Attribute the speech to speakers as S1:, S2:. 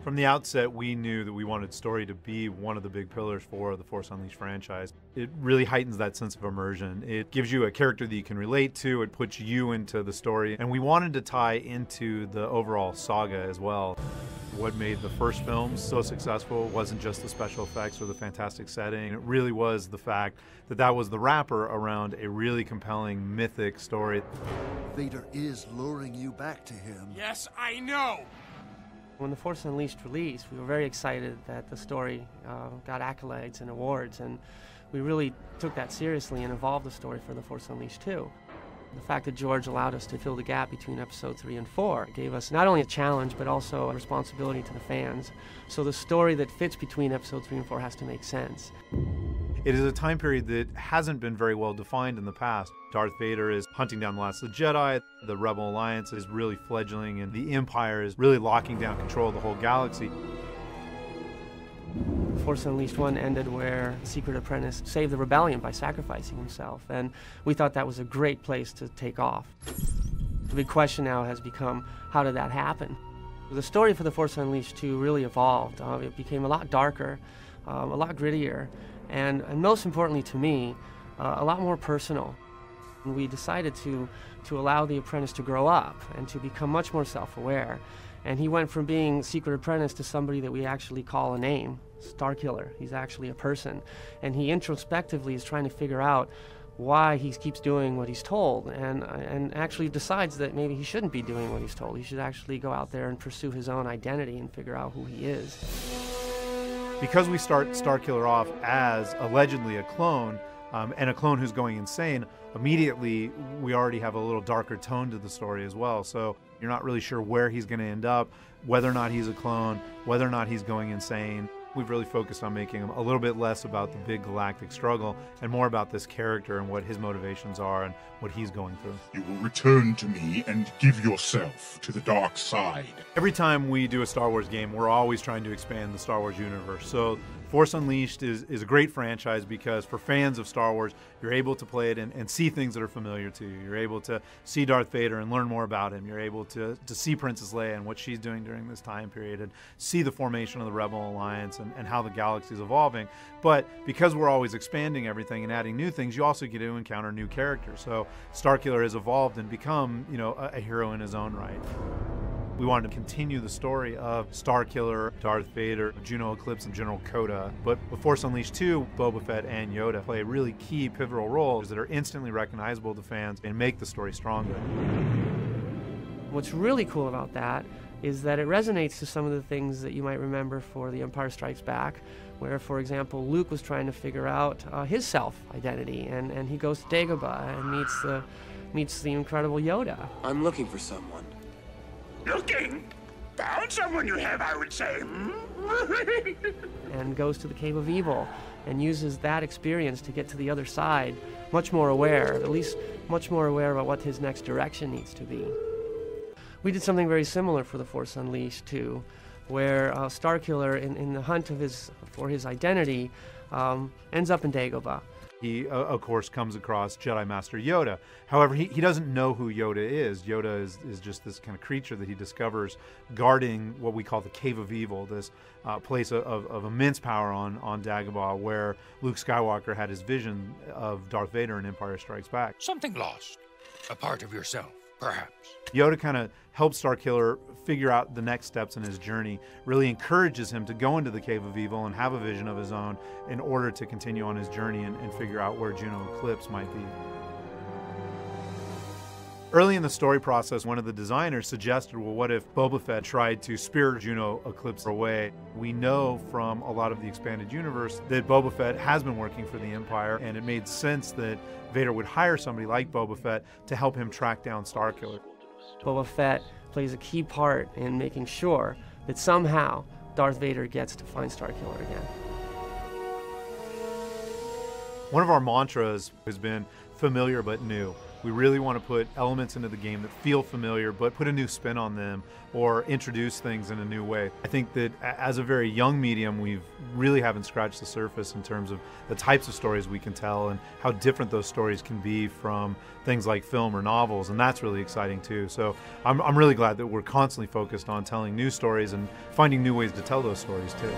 S1: From the outset, we knew that we wanted story to be one of the big pillars for the Force Unleashed franchise. It really heightens that sense of immersion. It gives you a character that you can relate to. It puts you into the story. And we wanted to tie into the overall saga as well. What made the first film so successful wasn't just the special effects or the fantastic setting. It really was the fact that that was the wrapper around a really compelling, mythic story.
S2: Vader is luring you back to him.
S3: Yes, I know!
S4: When The Force Unleashed released, we were very excited that the story got accolades and awards, and we really took that seriously and evolved the story for The Force Unleashed 2. The fact that George allowed us to fill the gap between Episode 3 and 4 gave us not only a challenge, but also a responsibility to the fans. So the story that fits between Episode 3 and 4 has to make sense.
S1: It is a time period that hasn't been very well defined in the past. Darth Vader is hunting down the last of the Jedi, the Rebel Alliance is really fledgling, and the Empire is really locking down control of the whole galaxy.
S4: Force Unleashed 1 ended where Secret Apprentice saved the rebellion by sacrificing himself, and we thought that was a great place to take off. The big question now has become, how did that happen? The story for The Force Unleashed 2 really evolved. It became a lot darker, a lot grittier, and most importantly to me, a lot more personal. And we decided to allow the apprentice to grow up and to become much more self-aware. And he went from being Secret Apprentice to somebody that we actually call a name, Starkiller. He's actually a person. And he introspectively is trying to figure out why he keeps doing what he's told, and actually decides that maybe he shouldn't be doing what he's told. He should actually go out there and pursue his own identity and figure out who he is.
S1: Because we start Starkiller off as allegedly a clone, and a clone who's going insane, immediately we already have a little darker tone to the story as well. So you're not really sure where he's going to end up, whether or not he's a clone, whether or not he's going insane. We've really focused on making him a little bit less about the big galactic struggle and more about this character and what his motivations are and what he's going through.
S3: You will return to me and give yourself to the dark side.
S1: Every time we do a Star Wars game, we're always trying to expand the Star Wars universe. So Force Unleashed is a great franchise because for fans of Star Wars, you're able to play it and see things that are familiar to you. You're able to see Darth Vader and learn more about him. You're able to see Princess Leia and what she's doing during this time period and see the formation of the Rebel Alliance and how the galaxy is evolving. But because we're always expanding everything and adding new things, you also get to encounter new characters. So Starkiller has evolved and become, a hero in his own right. We wanted to continue the story of Starkiller, Darth Vader, Juno Eclipse, and General Coda. But with Force Unleashed 2, Boba Fett and Yoda play really key pivotal roles that are instantly recognizable to fans and make the story stronger.
S4: What's really cool about that is that it resonates to some of the things that you might remember for The Empire Strikes Back, where, for example, Luke was trying to figure out his self-identity, and he goes to Dagobah and meets the incredible Yoda.
S5: I'm looking for someone.
S3: Looking? Found someone you have, I would say.
S4: And goes to the Cave of Evil and uses that experience to get to the other side, much more aware, at least much more aware about what his next direction needs to be. We did something very similar for The Force Unleashed 2, where Starkiller, in the hunt for his identity, ends up in Dagobah.
S1: He, of course, comes across Jedi Master Yoda. However, he doesn't know who Yoda is. Yoda is just this kind of creature that he discovers guarding what we call the Cave of Evil, this place of immense power on Dagobah, where Luke Skywalker had his vision of Darth Vader in Empire Strikes Back.
S3: Something lost. A part of yourself, perhaps.
S1: Yoda kind of helps Starkiller figure out the next steps in his journey, really encourages him to go into the Cave of Evil and have a vision of his own in order to continue on his journey and figure out where Juno Eclipse might be. Early in the story process, one of the designers suggested, well, what if Boba Fett tried to spirit Juno Eclipse away? We know from a lot of the expanded universe that Boba Fett has been working for the Empire, and it made sense that Vader would hire somebody like Boba Fett to help him track down Starkiller.
S4: Boba Fett plays a key part in making sure that somehow Darth Vader gets to find Starkiller again.
S1: One of our mantras has been familiar but new. We really want to put elements into the game that feel familiar, but put a new spin on them or introduce things in a new way. I think that as a very young medium, we really haven't scratched the surface in terms of the types of stories we can tell and how different those stories can be from things like film or novels, and that's really exciting too. So I'm really glad that we're constantly focused on telling new stories and finding new ways to tell those stories too.